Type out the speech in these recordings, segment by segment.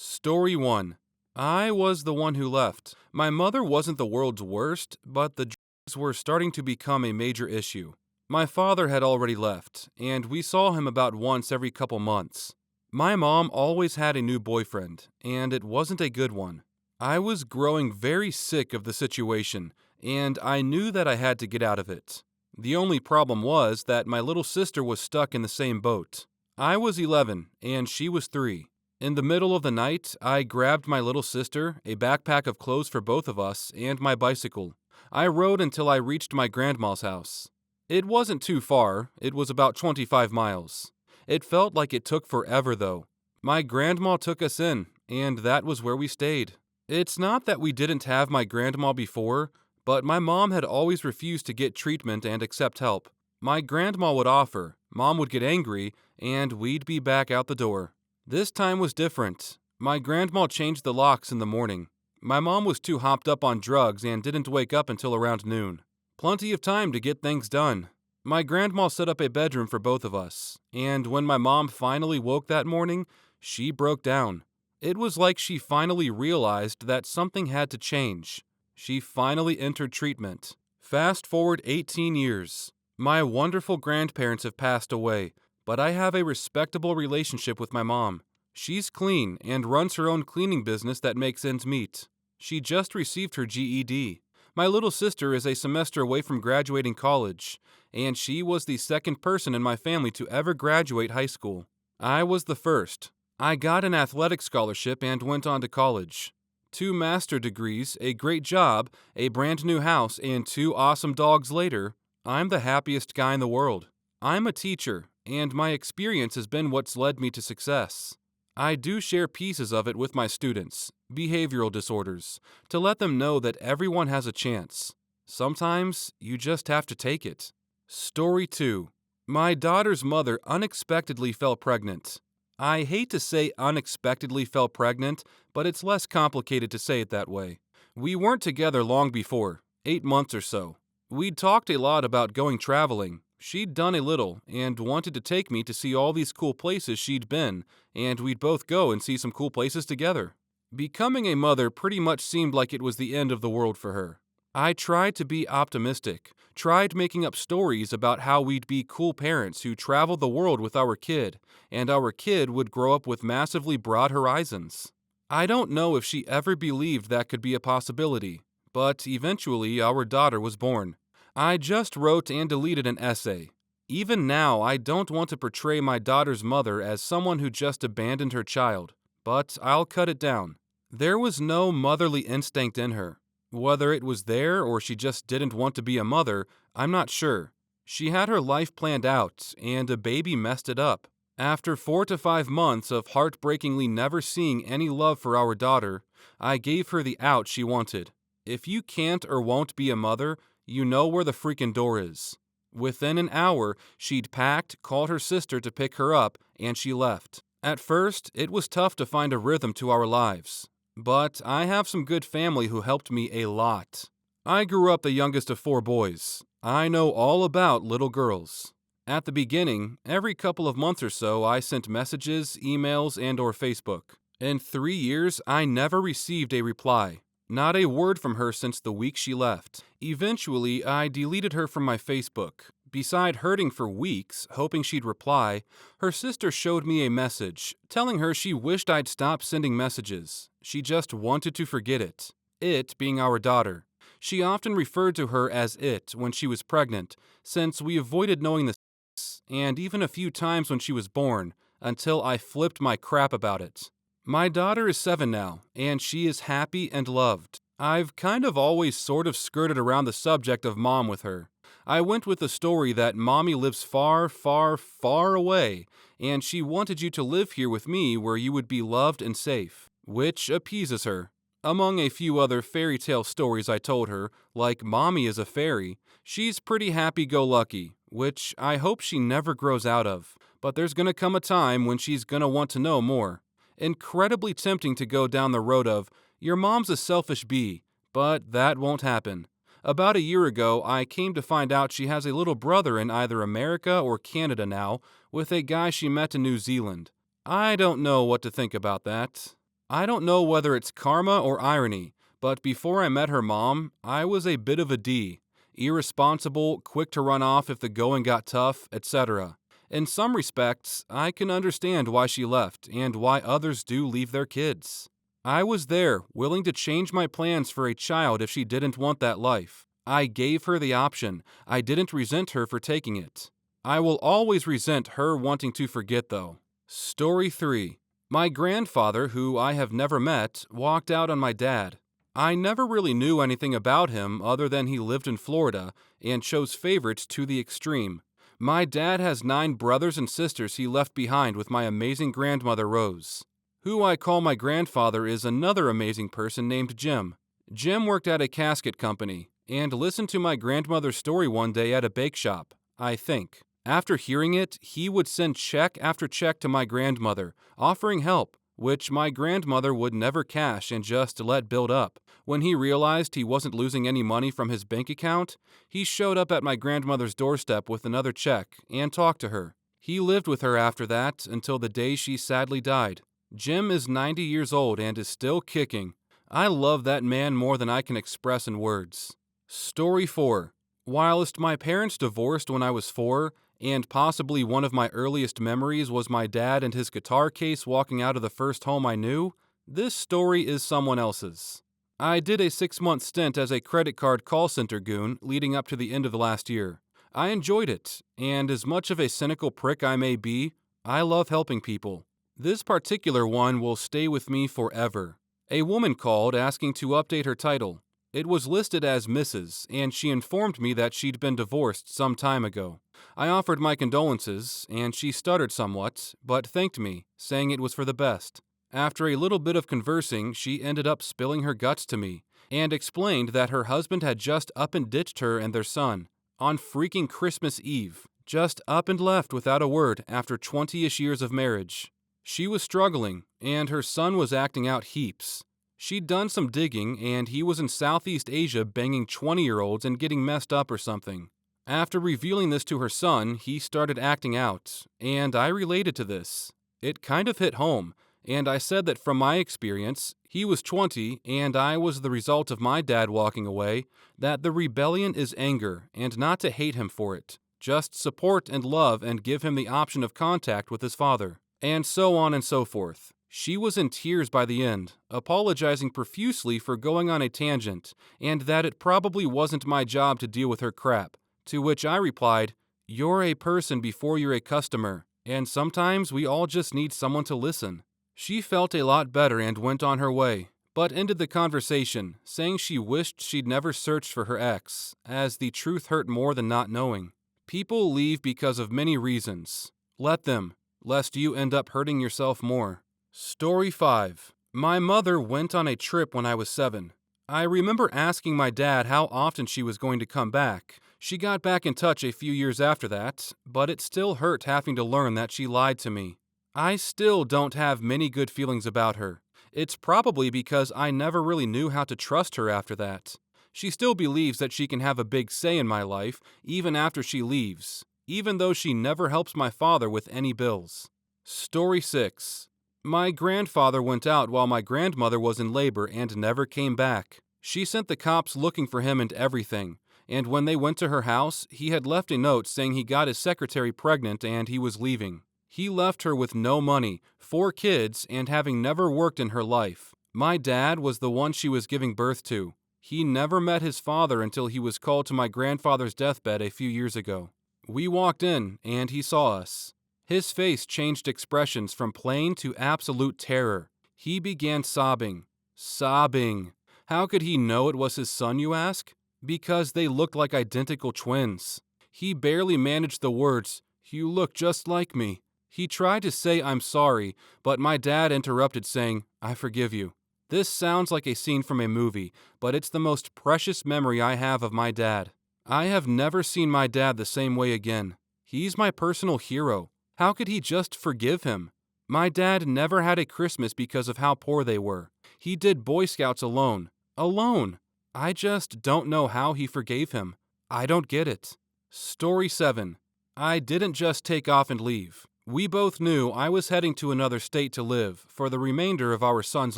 Story 1. I was the one who left. My mother wasn't the world's worst, but the drugs were starting to become a major issue. My father had already left, and we saw him about once every couple months. My mom always had a new boyfriend, and it wasn't a good one. I was growing very sick of the situation, and I knew that I had to get out of it. The only problem was that my little sister was stuck in the same boat. I was 11, and she was 3. In the middle of the night, I grabbed my little sister, a backpack of clothes for both of us, and my bicycle. I rode until I reached my grandma's house. It wasn't too far, it was about 25 miles. It felt like it took forever, though. My grandma took us in, and that was where we stayed. It's not that we didn't have my grandma before, but my mom had always refused to get treatment and accept help. My grandma would offer, Mom would get angry, and we'd be back out the door. This time was different. My grandma changed the locks in the morning. My mom was too hopped up on drugs and didn't wake up until around noon. Plenty of time to get things done. My grandma set up a bedroom for both of us, and when my mom finally woke that morning, she broke down. It was like she finally realized that something had to change. She finally entered treatment. Fast forward 18 years. My wonderful grandparents have passed away, but I have a respectable relationship with my mom. She's clean and runs her own cleaning business that makes ends meet. She just received her GED. My little sister is a semester away from graduating college, and she was the second person in my family to ever graduate high school. I was the first. I got an athletic scholarship and went on to college. 2 master degrees, a great job, a brand new house, and 2 awesome dogs later, I'm the happiest guy in the world. I'm a teacher, and my experience has been what's led me to success. I do share pieces of it with my students, behavioral disorders, to let them know that everyone has a chance. Sometimes you just have to take it. Story 2. My daughter's mother unexpectedly fell pregnant. I hate to say unexpectedly fell pregnant, but it's less complicated to say it that way. We weren't together long before, 8 months or so. We'd talked a lot about going traveling. She'd done a little and wanted to take me to see all these cool places she'd been, and we'd both go and see some cool places together. Becoming a mother pretty much seemed like it was the end of the world for her. I tried to be optimistic, tried making up stories about how we'd be cool parents who traveled the world with our kid, and our kid would grow up with massively broad horizons. I don't know if she ever believed that could be a possibility, but eventually our daughter was born. I just wrote and deleted an essay. Even now, I don't want to portray my daughter's mother as someone who just abandoned her child, but I'll cut it down. There was no motherly instinct in her. Whether it was there or she just didn't want to be a mother, I'm not sure. She had her life planned out, and a baby messed it up. After 4 to 5 months of heartbreakingly never seeing any love for our daughter, I gave her the out she wanted. If you can't or won't be a mother, you know where the freaking door is. Within an hour, she'd packed, called her sister to pick her up, and she left. At first, it was tough to find a rhythm to our lives. But I have some good family who helped me a lot. I grew up the youngest of 4 boys. I know all about little girls. At the beginning, every couple of months or so, I sent messages, emails, and/or Facebook. In 3 years, I never received a reply. Not a word from her since the week she left. Eventually, I deleted her from my Facebook. Beside hurting for weeks, hoping she'd reply, her sister showed me a message, telling her she wished I'd stop sending messages. She just wanted to forget it. It being our daughter. She often referred to her as it when she was pregnant, since we avoided knowing the sex, and even a few times when she was born, until I flipped my crap about it. My daughter is 7 now, and she is happy and loved. I've kind of always sort of skirted around the subject of mom with her. I went with the story that mommy lives far, far, far away, and she wanted you to live here with me where you would be loved and safe, which appeases her. Among a few other fairy tale stories I told her, like mommy is a fairy, she's pretty happy-go-lucky, which I hope she never grows out of. But there's gonna come a time when she's gonna want to know more. Incredibly tempting to go down the road of, your mom's a selfish bee, but that won't happen. About a year ago, I came to find out she has a little brother in either America or Canada now, with a guy she met in New Zealand. I don't know what to think about that. I don't know whether it's karma or irony, but before I met her mom, I was a bit of a D. Irresponsible, quick to run off if the going got tough, etc. In some respects, I can understand why she left and why others do leave their kids. I was there, willing to change my plans for a child if she didn't want that life. I gave her the option. I didn't resent her for taking it. I will always resent her wanting to forget, though. Story 3. My grandfather, who I have never met, walked out on my dad. I never really knew anything about him other than he lived in Florida and chose favorites to the extreme. My dad has 9 brothers and sisters he left behind with my amazing grandmother Rose. Who I call my grandfather is another amazing person named Jim. Jim worked at a casket company and listened to my grandmother's story one day at a bake shop, I think. After hearing it, he would send check after check to my grandmother, offering help, which my grandmother would never cash and just let build up. When he realized he wasn't losing any money from his bank account, he showed up at my grandmother's doorstep with another check and talked to her. He lived with her after that until the day she sadly died. Jim is 90 years old and is still kicking. I love that man more than I can express in words. Story 4. Whilst my parents divorced when I was 4, and possibly one of my earliest memories was my dad and his guitar case walking out of the first home I knew, this story is someone else's. I did a 6-month stint as a credit card call center goon leading up to the end of the last year. I enjoyed it, and as much of a cynical prick I may be, I love helping people. This particular one will stay with me forever. A woman called asking to update her title. It was listed as Mrs., and she informed me that she'd been divorced some time ago. I offered my condolences, and she stuttered somewhat, but thanked me, saying it was for the best. After a little bit of conversing, she ended up spilling her guts to me, and explained that her husband had just up and ditched her and their son, on freaking Christmas Eve. Just up and left without a word after 20-ish years of marriage. She was struggling, and her son was acting out heaps. She'd done some digging, and he was in Southeast Asia banging 20-year-olds and getting messed up or something. After revealing this to her son, he started acting out, and I related to this. It kind of hit home, and I said that from my experience, he was 20, and I was the result of my dad walking away, that the rebellion is anger, and not to hate him for it. Just support and love and give him the option of contact with his father. And so on and so forth. She was in tears by the end, apologizing profusely for going on a tangent, and that it probably wasn't my job to deal with her crap. To which I replied, "You're a person before you're a customer, and sometimes we all just need someone to listen." She felt a lot better and went on her way, but ended the conversation, saying she wished she'd never searched for her ex, as the truth hurt more than not knowing. People leave because of many reasons. Let them, lest you end up hurting yourself more. Story 5. My mother went on a trip when I was 7. I remember asking my dad how often she was going to come back. She got back in touch a few years after that, but it still hurt having to learn that she lied to me. I still don't have many good feelings about her. It's probably because I never really knew how to trust her after that. She still believes that she can have a big say in my life, even after she leaves, even though she never helps my father with any bills. Story 6. My grandfather went out while my grandmother was in labor and never came back. She sent the cops looking for him and everything, and when they went to her house, he had left a note saying he got his secretary pregnant and he was leaving. He left her with no money, 4 kids, and having never worked in her life. My dad was the one she was giving birth to. He never met his father until he was called to my grandfather's deathbed a few years ago. We walked in, and he saw us. His face changed expressions from plain to absolute terror. He began sobbing. Sobbing. How could he know it was his son, you ask? Because they looked like identical twins. He barely managed the words, "You look just like me." He tried to say "I'm sorry," but my dad interrupted saying, "I forgive you." This sounds like a scene from a movie, but it's the most precious memory I have of my dad. I have never seen my dad the same way again. He's my personal hero. How could he just forgive him? My dad never had a Christmas because of how poor they were. He did Boy Scouts alone. Alone! I just don't know how he forgave him. I don't get it. Story 7. I didn't just take off and leave. We both knew I was heading to another state to live for the remainder of our son's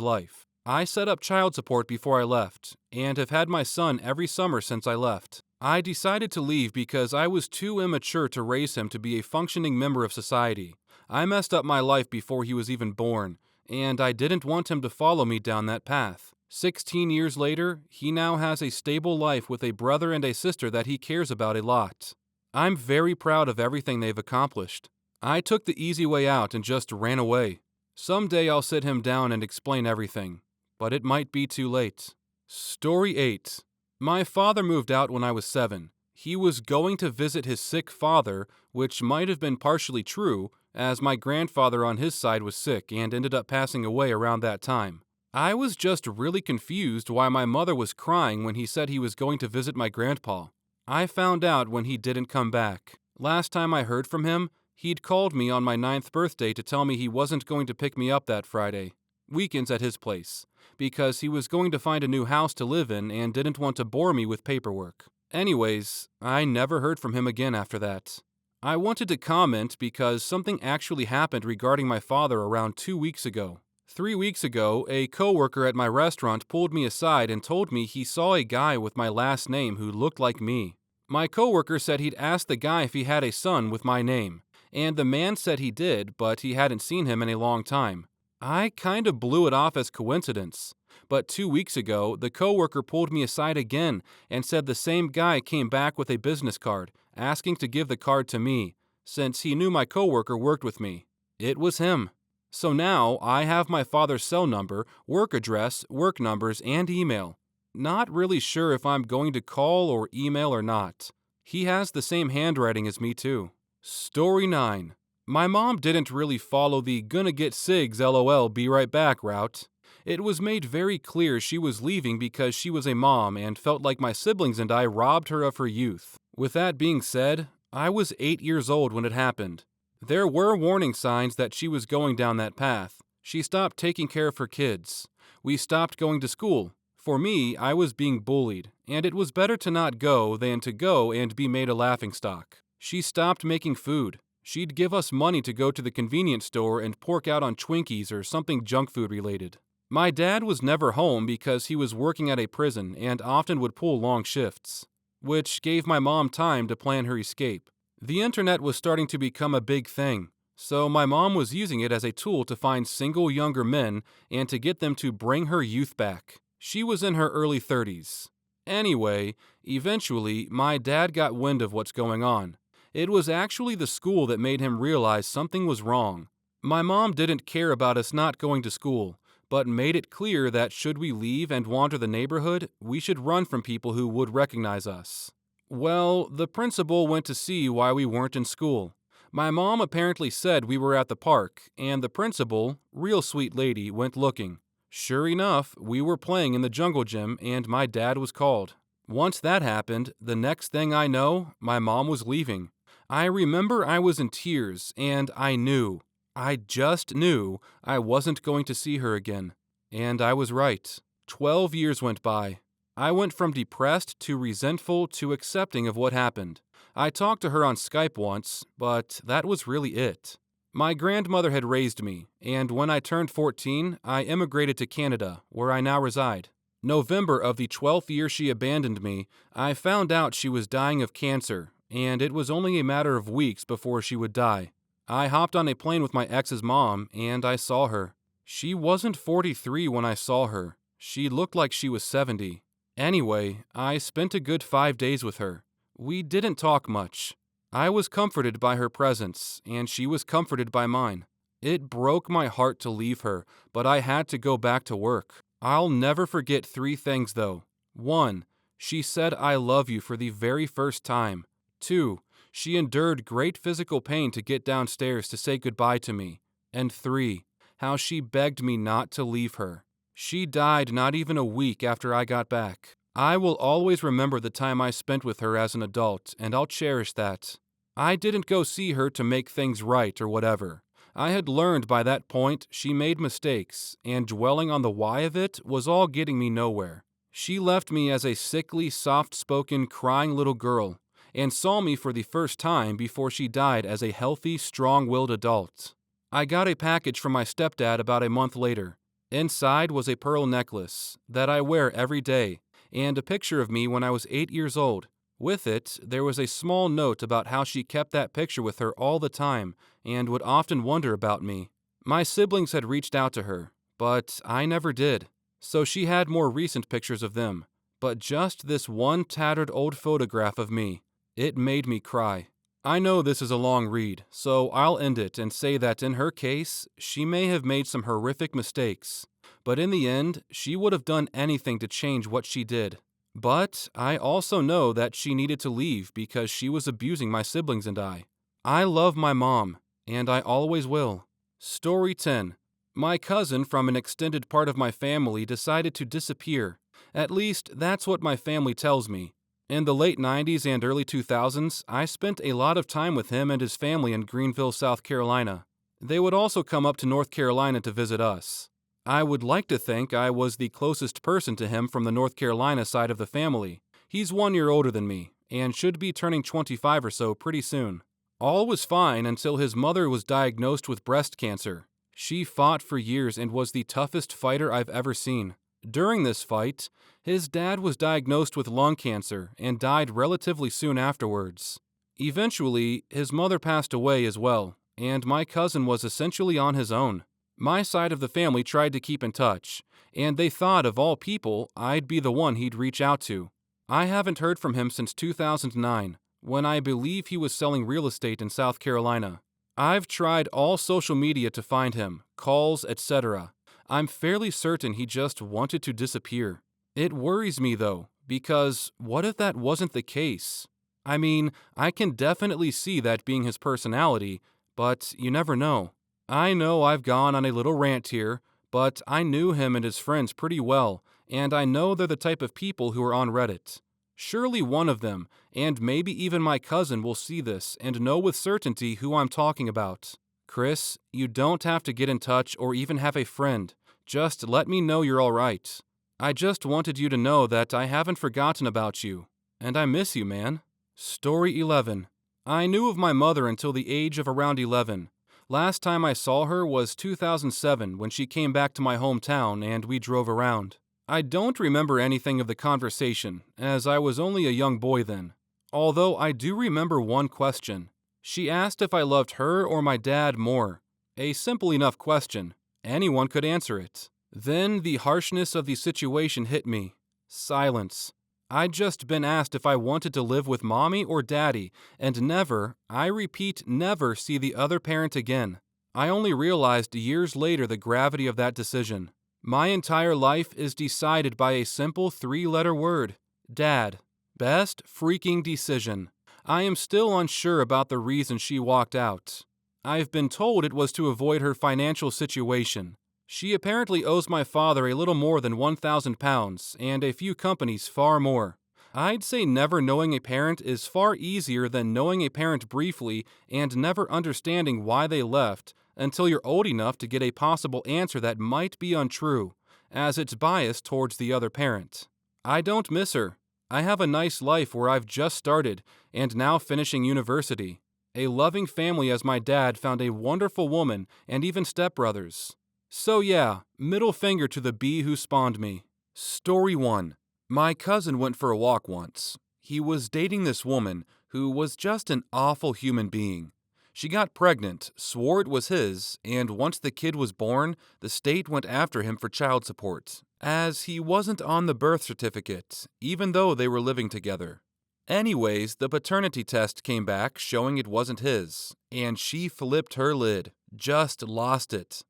life. I set up child support before I left, and have had my son every summer since I left. I decided to leave because I was too immature to raise him to be a functioning member of society. I messed up my life before he was even born, and I didn't want him to follow me down that path. 16 years later, he now has a stable life with a brother and a sister that he cares about a lot. I'm very proud of everything they've accomplished. I took the easy way out and just ran away. Someday I'll sit him down and explain everything, but it might be too late. Story 8. My father moved out when I was 7. He was going to visit his sick father, which might have been partially true, as my grandfather on his side was sick and ended up passing away around that time. I was just really confused why my mother was crying when he said he was going to visit my grandpa. I found out when he didn't come back. Last time I heard from him, he'd called me on my 9th birthday to tell me he wasn't going to pick me up that Friday, weekends at his place, because he was going to find a new house to live in and didn't want to bore me with paperwork. Anyways, I never heard from him again after that. I wanted to comment because something actually happened regarding my father around 2 weeks ago. 3 weeks ago, a coworker at my restaurant pulled me aside and told me he saw a guy with my last name who looked like me. My coworker said he'd asked the guy if he had a son with my name, and the man said he did, but he hadn't seen him in a long time. I kind of blew it off as coincidence, but 2 weeks ago, the coworker pulled me aside again and said the same guy came back with a business card, asking to give the card to me, since he knew my coworker worked with me. It was him. So now I have my father's cell number, work address, work numbers, and email. Not really sure if I'm going to call or email or not. He has the same handwriting as me too. Story 9. My mom didn't really follow the gonna get SIGs LOL be right back route. It was made very clear she was leaving because she was a mom and felt like my siblings and I robbed her of her youth. With that being said, I was 8 years old when it happened. There were warning signs that she was going down that path. She stopped taking care of her kids. We stopped going to school. For me, I was being bullied, and it was better to not go than to go and be made a laughingstock. She stopped making food. She'd give us money to go to the convenience store and pork out on Twinkies or something junk food related. My dad was never home because he was working at a prison and often would pull long shifts, which gave my mom time to plan her escape. The internet was starting to become a big thing, so my mom was using it as a tool to find single younger men and to get them to bring her youth back. She was in her early 30s. Anyway, eventually, my dad got wind of what's going on. It was actually the school that made him realize something was wrong. My mom didn't care about us not going to school, but made it clear that should we leave and wander the neighborhood, we should run from people who would recognize us. Well, the principal went to see why we weren't in school. My mom apparently said we were at the park, and the principal, real sweet lady, went looking. Sure enough, we were playing in the jungle gym, and my dad was called. Once that happened, the next thing I know, my mom was leaving. I remember I was in tears, and I just knew I wasn't going to see her again. And I was right. 12 years went by. I went from depressed to resentful to accepting of what happened. I talked to her on Skype once, but that was really it. My grandmother had raised me, and when I turned 14, I immigrated to Canada, where I now reside. November of the 12th year she abandoned me, I found out she was dying of cancer, and it was only a matter of weeks before she would die. I hopped on a plane with my ex's mom, and I saw her. She wasn't 43 when I saw her. She looked like she was 70. Anyway, I spent a good 5 days with her. We didn't talk much. I was comforted by her presence, and she was comforted by mine. It broke my heart to leave her, but I had to go back to work. I'll never forget 3 things though. 1. She said I love you for the very first time. 2. She endured great physical pain to get downstairs to say goodbye to me. And 3. How she begged me not to leave her. She died not even a week after I got back. I will always remember the time I spent with her as an adult, and I'll cherish that. I didn't go see her to make things right or whatever. I had learned by that point she made mistakes, and dwelling on the why of it was all getting me nowhere. She left me as a sickly, soft-spoken, crying little girl, and saw me for the first time before she died as a healthy, strong-willed adult. I got a package from my stepdad about a month later. Inside was a pearl necklace that I wear every day, and a picture of me when I was 8 years old. With it, there was a small note about how she kept that picture with her all the time and would often wonder about me. My siblings had reached out to her, but I never did, so she had more recent pictures of them. But just this one tattered old photograph of me, it made me cry. I know this is a long read, so I'll end it and say that in her case, she may have made some horrific mistakes, but in the end, she would have done anything to change what she did. But I also know that she needed to leave because she was abusing my siblings and I. I love my mom, and I always will. Story 10. My cousin from an extended part of my family decided to disappear. At least, that's what my family tells me. In the late 90s and early 2000s, I spent a lot of time with him and his family in Greenville, South Carolina. They would also come up to North Carolina to visit us. I would like to think I was the closest person to him from the North Carolina side of the family. He's 1 year older than me, and should be turning 25 or so pretty soon. All was fine until his mother was diagnosed with breast cancer. She fought for years and was the toughest fighter I've ever seen. During this fight, his dad was diagnosed with lung cancer and died relatively soon afterwards. Eventually, his mother passed away as well, and my cousin was essentially on his own. My side of the family tried to keep in touch, and they thought of all people, I'd be the one he'd reach out to. I haven't heard from him since 2009, when I believe he was selling real estate in South Carolina. I've tried all social media to find him, calls, etc. I'm fairly certain he just wanted to disappear. It worries me though, because what if that wasn't the case? I mean, I can definitely see that being his personality, but you never know. I know I've gone on a little rant here, but I knew him and his friends pretty well, and I know they're the type of people who are on Reddit. Surely one of them, and maybe even my cousin, will see this and know with certainty who I'm talking about. Chris, you don't have to get in touch or even have a friend. Just let me know you're alright. I just wanted you to know that I haven't forgotten about you, and I miss you, man. Story 11. I knew of my mother until the age of around 11. Last time I saw her was 2007 when she came back to my hometown and we drove around. I don't remember anything of the conversation, as I was only a young boy then. Although I do remember one question. She asked if I loved her or my dad more. A simple enough question. Anyone could answer it. Then the harshness of the situation hit me. Silence. I'd just been asked if I wanted to live with mommy or daddy, and never, I repeat, never see the other parent again. I only realized years later the gravity of that decision. My entire life is decided by a simple 3-letter word. Dad. Best freaking decision. I am still unsure about the reason she walked out. I've been told it was to avoid her financial situation. She apparently owes my father a little more than £1,000 and a few companies far more. I'd say never knowing a parent is far easier than knowing a parent briefly and never understanding why they left until you're old enough to get a possible answer that might be untrue, as it's biased towards the other parent. I don't miss her. I have a nice life where I've just started and now finishing university. A loving family as my dad found a wonderful woman and even stepbrothers. So yeah, middle finger to the bee who spawned me. Story 1. My cousin went for a walk once. He was dating this woman who was just an awful human being. She got pregnant, swore it was his, and once the kid was born, the state went after him for child support, as he wasn't on the birth certificate, even though they were living together. Anyways, the paternity test came back showing it wasn't his, and she flipped her lid, just lost it.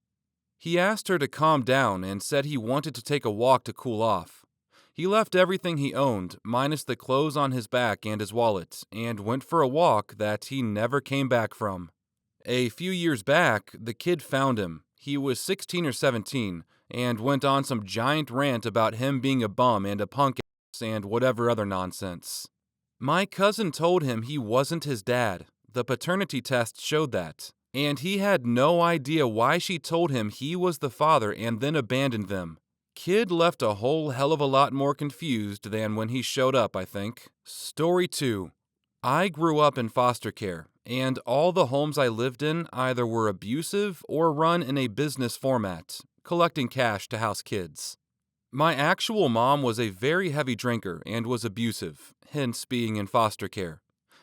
He asked her to calm down and said he wanted to take a walk to cool off. He left everything he owned, minus the clothes on his back and his wallet, and went for a walk that he never came back from. A few years back, the kid found him. He was 16 or 17, and went on some giant rant about him being a bum and a punk ass and whatever other nonsense. My cousin told him he wasn't his dad. The paternity test showed that. And he had no idea why she told him he was the father and then abandoned them. Kid left a whole hell of a lot more confused than when he showed up, I think. Story 2. I grew up in foster care, and all the homes I lived in either were abusive or run in a business format, collecting cash to house kids. My actual mom was a very heavy drinker and was abusive, hence being in foster care.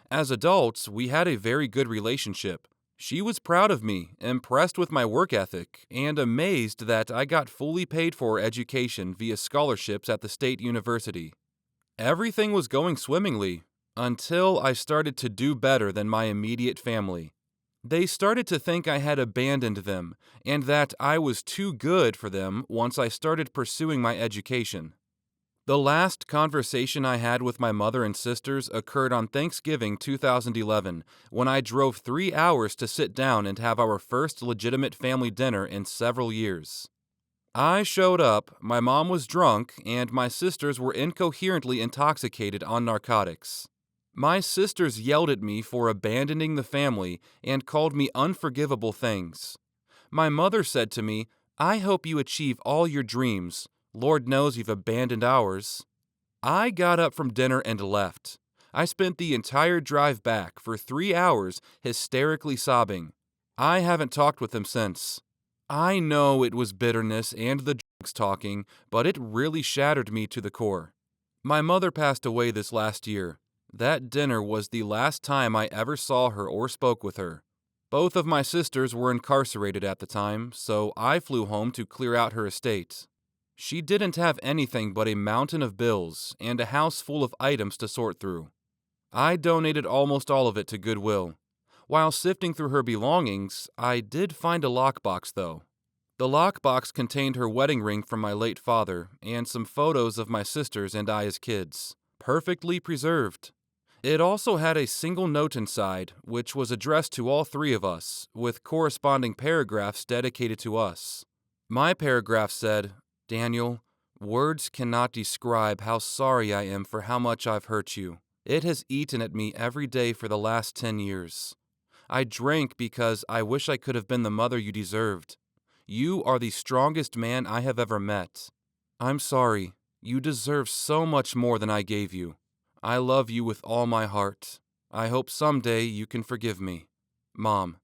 As adults, we had a very good relationship. She was proud of me, impressed with my work ethic, and amazed that I got fully paid for education via scholarships at the state university. Everything was going swimmingly until I started to do better than my immediate family. They started to think I had abandoned them and that I was too good for them once I started pursuing my education. The last conversation I had with my mother and sisters occurred on Thanksgiving 2011 when I drove 3 hours to sit down and have our first legitimate family dinner in several years. I showed up, my mom was drunk, and my sisters were incoherently intoxicated on narcotics. My sisters yelled at me for abandoning the family and called me unforgivable things. My mother said to me, "I hope you achieve all your dreams. Lord knows you've abandoned ours." I got up from dinner and left. I spent the entire drive back for 3 hours hysterically sobbing. I haven't talked with them since. I know it was bitterness and the drugs talking, but it really shattered me to the core. My mother passed away this last year. That dinner was the last time I ever saw her or spoke with her. Both of my sisters were incarcerated at the time, so I flew home to clear out her estate. She didn't have anything but a mountain of bills and a house full of items to sort through. I donated almost all of it to Goodwill. While sifting through her belongings, I did find a lockbox though. The lockbox contained her wedding ring from my late father and some photos of my sisters and I as kids, perfectly preserved. It also had a single note inside, which was addressed to all three of us, with corresponding paragraphs dedicated to us. My paragraph said, "Daniel, words cannot describe how sorry I am for how much I've hurt you. It has eaten at me every day for the last 10 years. I drank because I wish I could have been the mother you deserved. You are the strongest man I have ever met. I'm sorry. You deserve so much more than I gave you. I love you with all my heart. I hope someday you can forgive me. Mom."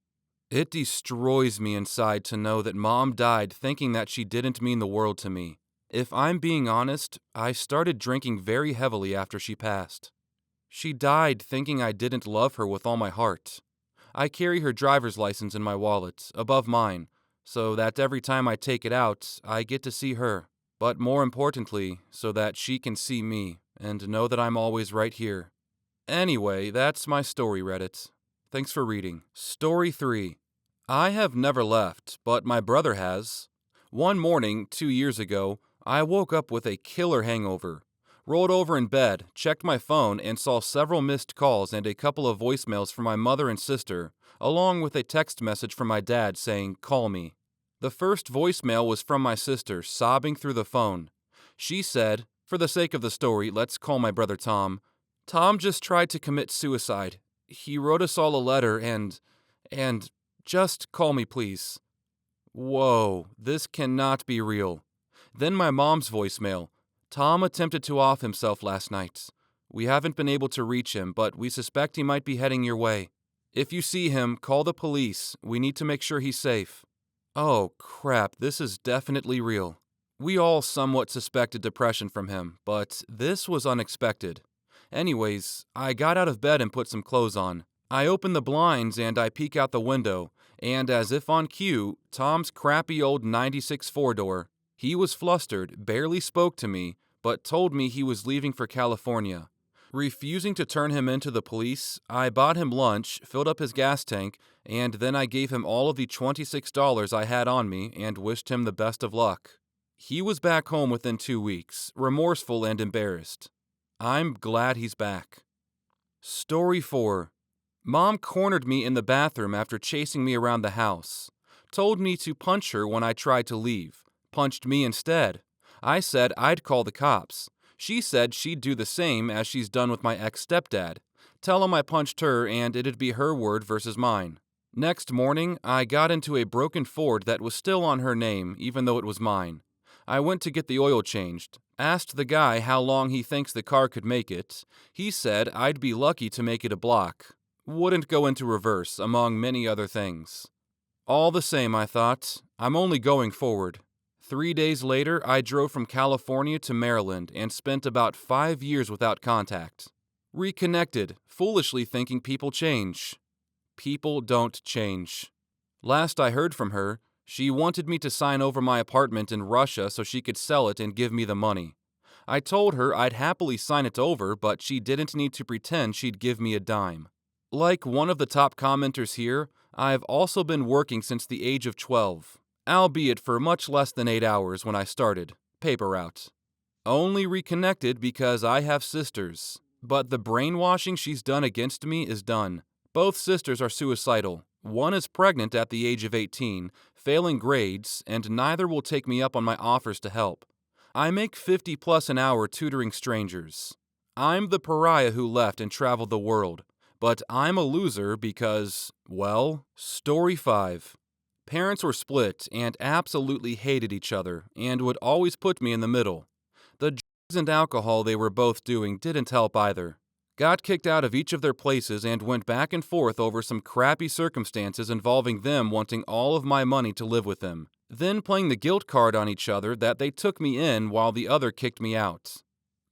It destroys me inside to know that Mom died thinking that she didn't mean the world to me. If I'm being honest, I started drinking very heavily after she passed. She died thinking I didn't love her with all my heart. I carry her driver's license in my wallet, above mine, so that every time I take it out, I get to see her. But more importantly, so that she can see me and know that I'm always right here. Anyway, that's my story, Reddit. Thanks for reading. Story 3. I have never left, but my brother has. One morning, 2 years ago, I woke up with a killer hangover. Rolled over in bed, checked my phone, and saw several missed calls and a couple of voicemails from my mother and sister, along with a text message from my dad saying, "Call me." The first voicemail was from my sister, sobbing through the phone. She said, "For the sake of the story, let's call my brother Tom. Tom just tried to commit suicide. He wrote us all a letter and just call me, please." Whoa, this cannot be real. Then my mom's voicemail. "Tom attempted to off himself last night. We haven't been able to reach him, but we suspect he might be heading your way. If you see him, call the police. We need to make sure he's safe." Oh, crap, this is definitely real. We all somewhat suspected depression from him, but this was unexpected. Anyways, I got out of bed and put some clothes on. I open the blinds and I peek out the window, and as if on cue, Tom's crappy old '96 four-door. He was flustered, barely spoke to me, but told me he was leaving for California. Refusing to turn him into the police, I bought him lunch, filled up his gas tank, and then I gave him all of the $26 I had on me and wished him the best of luck. He was back home within 2 weeks, remorseful and embarrassed. I'm glad he's back. Story 4. Mom cornered me in the bathroom after chasing me around the house. Told me to punch her when I tried to leave. Punched me instead. I said I'd call the cops. She said she'd do the same as she's done with my ex-stepdad. Tell him I punched her and it'd be her word versus mine. Next morning, I got into a broken Ford that was still on her name, even though it was mine. I went to get the oil changed. Asked the guy how long he thinks the car could make it. He said I'd be lucky to make it a block. Wouldn't go into reverse, among many other things. All the same, I thought, I'm only going forward. 3 days later, I drove from California to Maryland and spent about 5 years without contact. Reconnected, foolishly thinking people change. People don't change. Last I heard from her, she wanted me to sign over my apartment in Russia so she could sell it and give me the money. I told her I'd happily sign it over, but she didn't need to pretend she'd give me a dime. Like one of the top commenters here, I've also been working since the age of 12, albeit for much less than 8 hours when I started, paper route. Only reconnected because I have sisters, but the brainwashing she's done against me is done. Both sisters are suicidal. One is pregnant at the age of 18, failing grades, and neither will take me up on my offers to help. I make 50 plus an hour tutoring strangers. I'm the pariah who left and traveled the world, but I'm a loser because, well, story 5. Parents were split and absolutely hated each other and would always put me in the middle. The drugs and alcohol they were both doing didn't help either. Got kicked out of each of their places and went back and forth over some crappy circumstances involving them wanting all of my money to live with them, then playing the guilt card on each other that they took me in while the other kicked me out.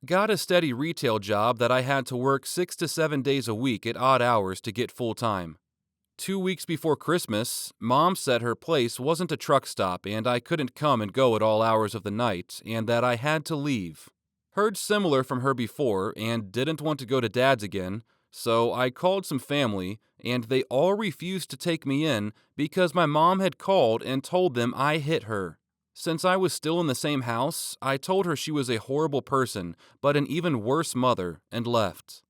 Got a steady retail job that I had to work 6 to 7 days a week at odd hours to get full time. 2 weeks before Christmas, Mom said her place wasn't a truck stop and I couldn't come and go at all hours of the night and that I had to leave. Heard similar from her before and didn't want to go to Dad's again, so I called some family and they all refused to take me in because my mom had called and told them I hit her. Since I was still in the same house, I told her she was a horrible person, but an even worse mother, and left.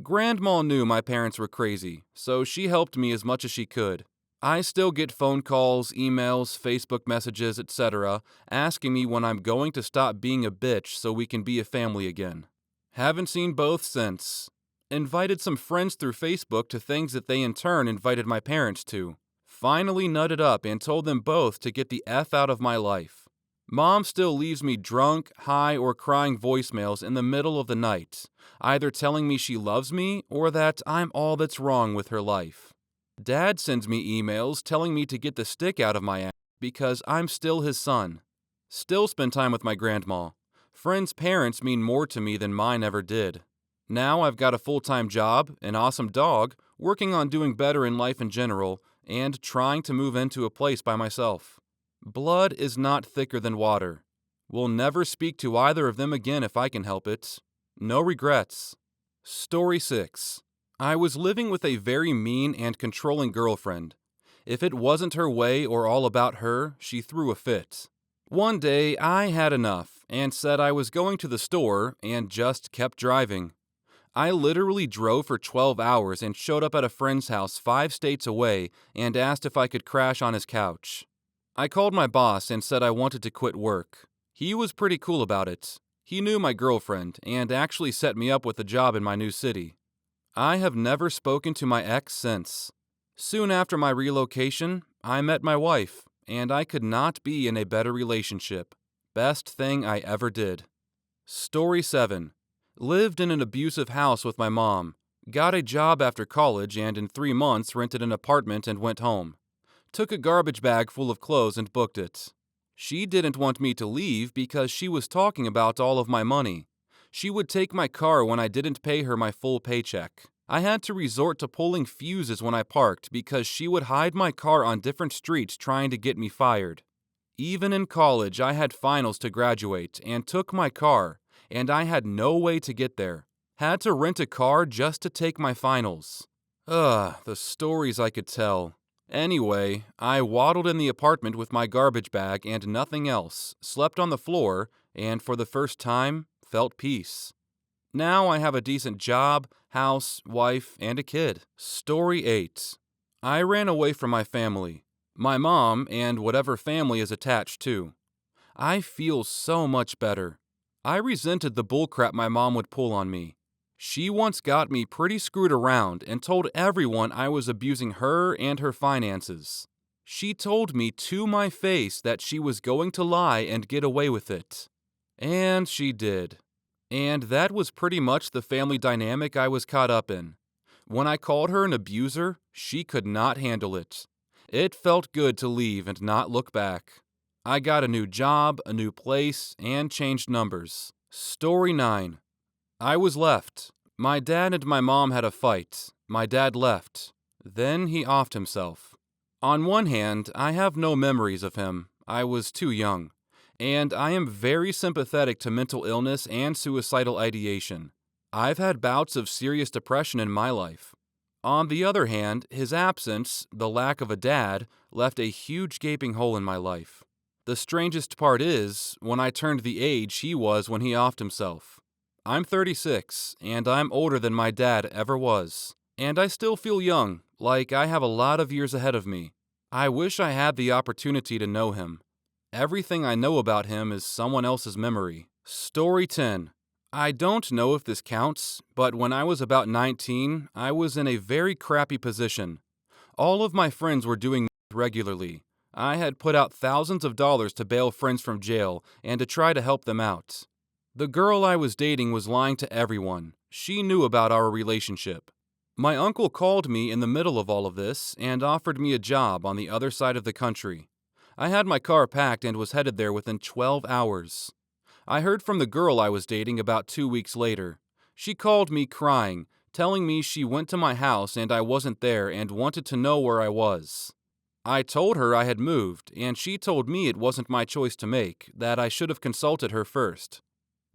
Grandma knew my parents were crazy, so she helped me as much as she could. I still get phone calls, emails, Facebook messages, etc., asking me when I'm going to stop being a bitch so we can be a family again. Haven't seen both since. Invited some friends through Facebook to things that they in turn invited my parents to. Finally nutted up and told them both to get the F out of my life. Mom still leaves me drunk, high, or crying voicemails in the middle of the night, either telling me she loves me or that I'm all that's wrong with her life. Dad sends me emails telling me to get the stick out of my ass because I'm still his son. Still spend time with my grandma. Friends' parents mean more to me than mine ever did. Now I've got a full-time job, an awesome dog, working on doing better in life in general, and trying to move into a place by myself. Blood is not thicker than water. Will never speak to either of them again if I can help it. No regrets. Story 6. I was living with a very mean and controlling girlfriend. If it wasn't her way or all about her, she threw a fit. One day, I had enough and said I was going to the store and just kept driving. I literally drove for 12 hours and showed up at a friend's house 5 states away and asked if I could crash on his couch. I called my boss and said I wanted to quit work. He was pretty cool about it. He knew my girlfriend and actually set me up with a job in my new city. I have never spoken to my ex since. Soon after my relocation, I met my wife, and I could not be in a better relationship. Best thing I ever did. Story 7. Lived in an abusive house with my mom. Got a job after college and in 3 months rented an apartment and went home. Took a garbage bag full of clothes and booked it. She didn't want me to leave because she was talking about all of my money. She would take my car when I didn't pay her my full paycheck. I had to resort to pulling fuses when I parked because she would hide my car on different streets trying to get me fired. Even in college, I had finals to graduate and took my car, and I had no way to get there. Had to rent a car just to take my finals. The stories I could tell. Anyway, I waddled in the apartment with my garbage bag and nothing else, slept on the floor, and for the first time, felt peace. Now I have a decent job, house, wife, and a kid. Story 8. I ran away from my family. My mom, and whatever family is attached to. I feel so much better. I resented the bullcrap my mom would pull on me. She once got me pretty screwed around and told everyone I was abusing her and her finances. She told me to my face that she was going to lie and get away with it. And she did. And that was pretty much the family dynamic I was caught up in. When I called her an abuser, she could not handle it. It felt good to leave and not look back. I got a new job, a new place, and changed numbers. Story 9. I was left. My dad and my mom had a fight. My dad left. Then he offed himself. On one hand, I have no memories of him. I was too young. And I am very sympathetic to mental illness and suicidal ideation. I've had bouts of serious depression in my life. On the other hand, his absence, the lack of a dad, left a huge gaping hole in my life. The strangest part is, when I turned the age he was when he offed himself. I'm 36, and I'm older than my dad ever was. And I still feel young, like I have a lot of years ahead of me. I wish I had the opportunity to know him. Everything I know about him is someone else's memory. Story 10. I don't know if this counts, but when I was about 19, I was in a very crappy position. All of my friends were doing regularly. I had put out thousands of dollars to bail friends from jail and to try to help them out. The girl I was dating was lying to everyone. She knew about our relationship. My uncle called me in the middle of all of this and offered me a job on the other side of the country. I had my car packed and was headed there within 12 hours. I heard from the girl I was dating about 2 weeks later. She called me crying, telling me she went to my house and I wasn't there and wanted to know where I was. I told her I had moved, and she told me it wasn't my choice to make, that I should have consulted her first.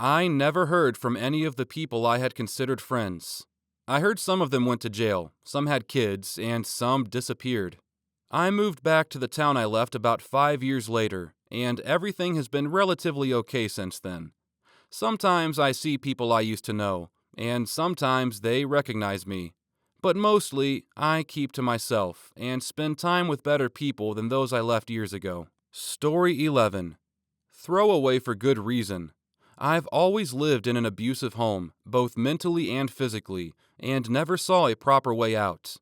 I never heard from any of the people I had considered friends. I heard some of them went to jail, some had kids, and some disappeared. I moved back to the town I left about 5 years later, and everything has been relatively okay since then. Sometimes I see people I used to know, and sometimes they recognize me. But mostly, I keep to myself and spend time with better people than those I left years ago. Story 11. Throwaway for good reason. I've always lived in an abusive home, both mentally and physically, and never saw a proper way out.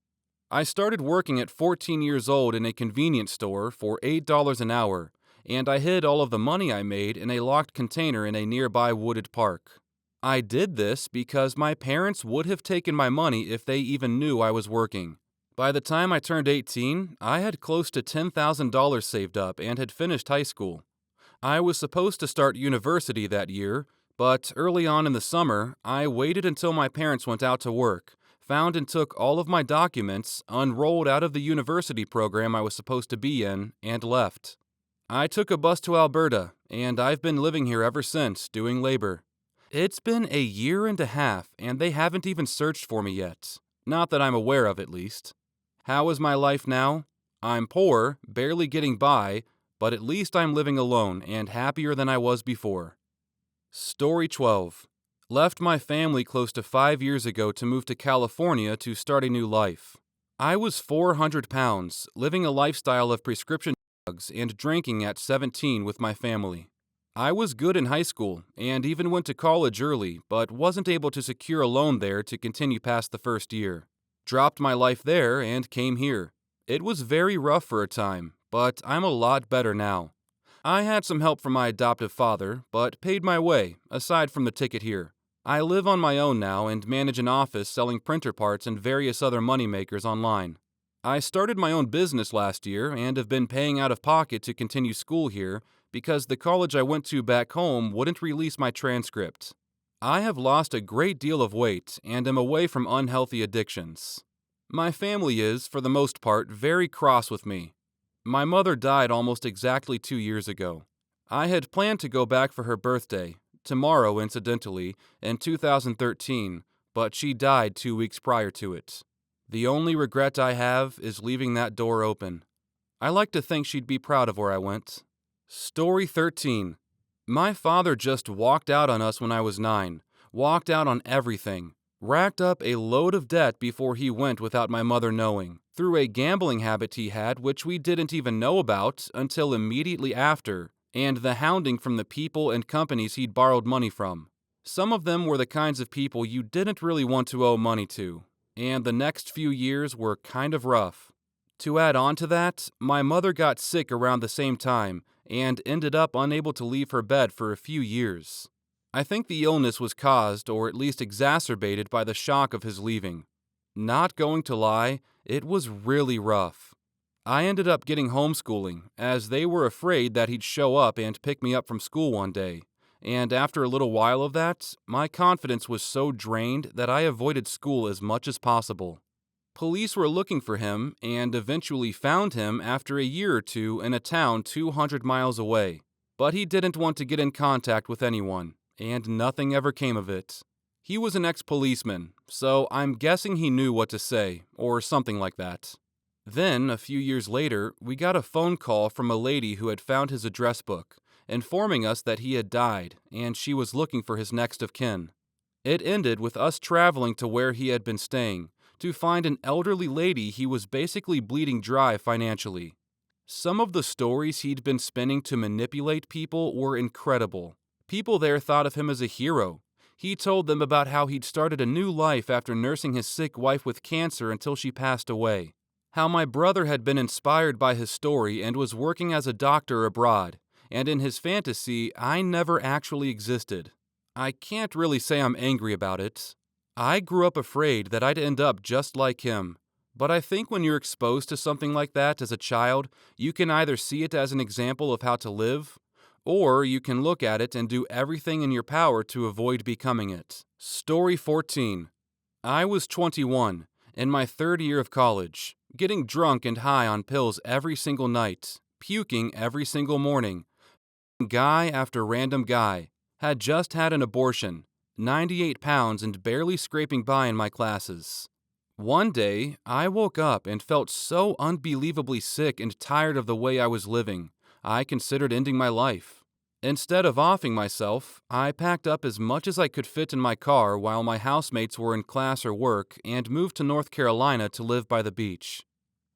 I started working at 14 years old in a convenience store for $8 an hour, and I hid all of the money I made in a locked container in a nearby wooded park. I did this because my parents would have taken my money if they even knew I was working. By the time I turned 18, I had close to $10,000 saved up and had finished high school. I was supposed to start university that year, but early on in the summer, I waited until my parents went out to work, found and took all of my documents, unrolled out of the university program I was supposed to be in, and left. I took a bus to Alberta, and I've been living here ever since, doing labor. It's been a year and a half, and they haven't even searched for me yet. Not that I'm aware of, at least. How is my life now? I'm poor, barely getting by, but at least I'm living alone and happier than I was before. Story 12. Left my family close to 5 years ago to move to California to start a new life. I was 400 pounds, living a lifestyle of prescription drugs and drinking at 17 with my family. I was good in high school and even went to college early, but wasn't able to secure a loan there to continue past the first year. Dropped my life there and came here. It was very rough for a time, but I'm a lot better now. I had some help from my adoptive father, but paid my way, aside from the ticket here. I live on my own now and manage an office selling printer parts and various other moneymakers online. I started my own business last year and have been paying out of pocket to continue school here because the college I went to back home wouldn't release my transcript. I have lost a great deal of weight and am away from unhealthy addictions. My family is, for the most part, very cross with me. My mother died almost exactly 2 years ago. I had planned to go back for her birthday, tomorrow incidentally, in 2013, but she died 2 weeks prior to it. The only regret I have is leaving that door open. I like to think she'd be proud of where I went. Story 13. My father just walked out on us when I was 9, walked out on everything. Racked up a load of debt before he went without my mother knowing, through a gambling habit he had which we didn't even know about until immediately after, and the hounding from the people and companies he'd borrowed money from. Some of them were the kinds of people you didn't really want to owe money to, and the next few years were kind of rough. To add on to that, my mother got sick around the same time, and ended up unable to leave her bed for a few years. I think the illness was caused, or at least exacerbated, by the shock of his leaving. Not going to lie, it was really rough. I ended up getting homeschooling, as they were afraid that he'd show up and pick me up from school one day. And after a little while of that, my confidence was so drained that I avoided school as much as possible. Police were looking for him and eventually found him after a year or two in a town 200 miles away. But he didn't want to get in contact with anyone, and nothing ever came of it. He was an ex-policeman, so I'm guessing he knew what to say, or something like that. Then, a few years later, we got a phone call from a lady who had found his address book, informing us that he had died, and she was looking for his next of kin. It ended with us traveling to where he had been staying, to find an elderly lady he was basically bleeding dry financially. Some of the stories he'd been spinning to manipulate people were incredible. People there thought of him as a hero. He told them about how he'd started a new life after nursing his sick wife with cancer until she passed away. How my brother had been inspired by his story and was working as a doctor abroad, and in his fantasy, I never actually existed. I can't really say I'm angry about it. I grew up afraid that I'd end up just like him. But I think when you're exposed to something like that as a child, you can either see it as an example of how to live, or you can look at it and do everything in your power to avoid becoming it. Story 14. I was 21, in my third year of college, getting drunk and high on pills every single night, puking every single morning. Guy after random guy. Had just had an abortion, 98 pounds and barely scraping by in my classes. One day, I woke up and felt so unbelievably sick and tired of the way I was living, I considered ending my life. Instead of offing myself, I packed up as much as I could fit in my car while my housemates were in class or work and moved to North Carolina to live by the beach.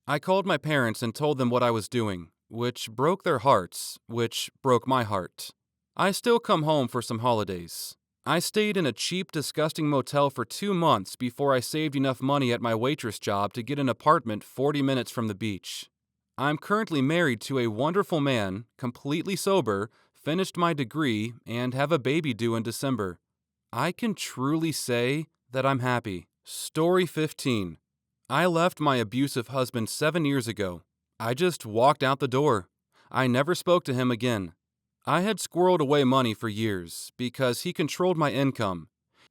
I called my parents and told them what I was doing, which broke their hearts, which broke my heart. I still come home for some holidays. I stayed in a cheap, disgusting motel for 2 months before I saved enough money at my waitress job to get an apartment 40 minutes from the beach. I'm currently married to a wonderful man, completely sober, finished my degree, and have a baby due in December. I can truly say that I'm happy. Story 15. I left my abusive husband 7 years ago. I just walked out the door. I never spoke to him again. I had squirreled away money for years because he controlled my income.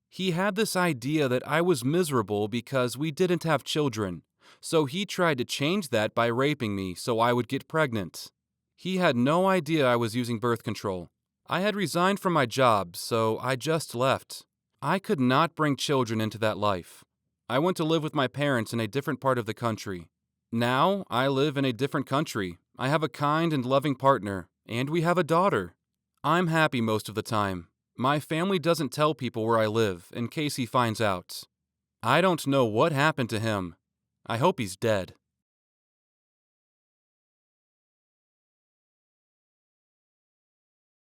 He had this idea that I was miserable because we didn't have children, so he tried to change that by raping me so I would get pregnant. He had no idea I was using birth control. I had resigned from my job, so I just left. I could not bring children into that life. I went to live with my parents in a different part of the country. Now, I live in a different country. I have a kind and loving partner, and we have a daughter. I'm happy most of the time. My family doesn't tell people where I live, in case he finds out. I don't know what happened to him. I hope he's dead.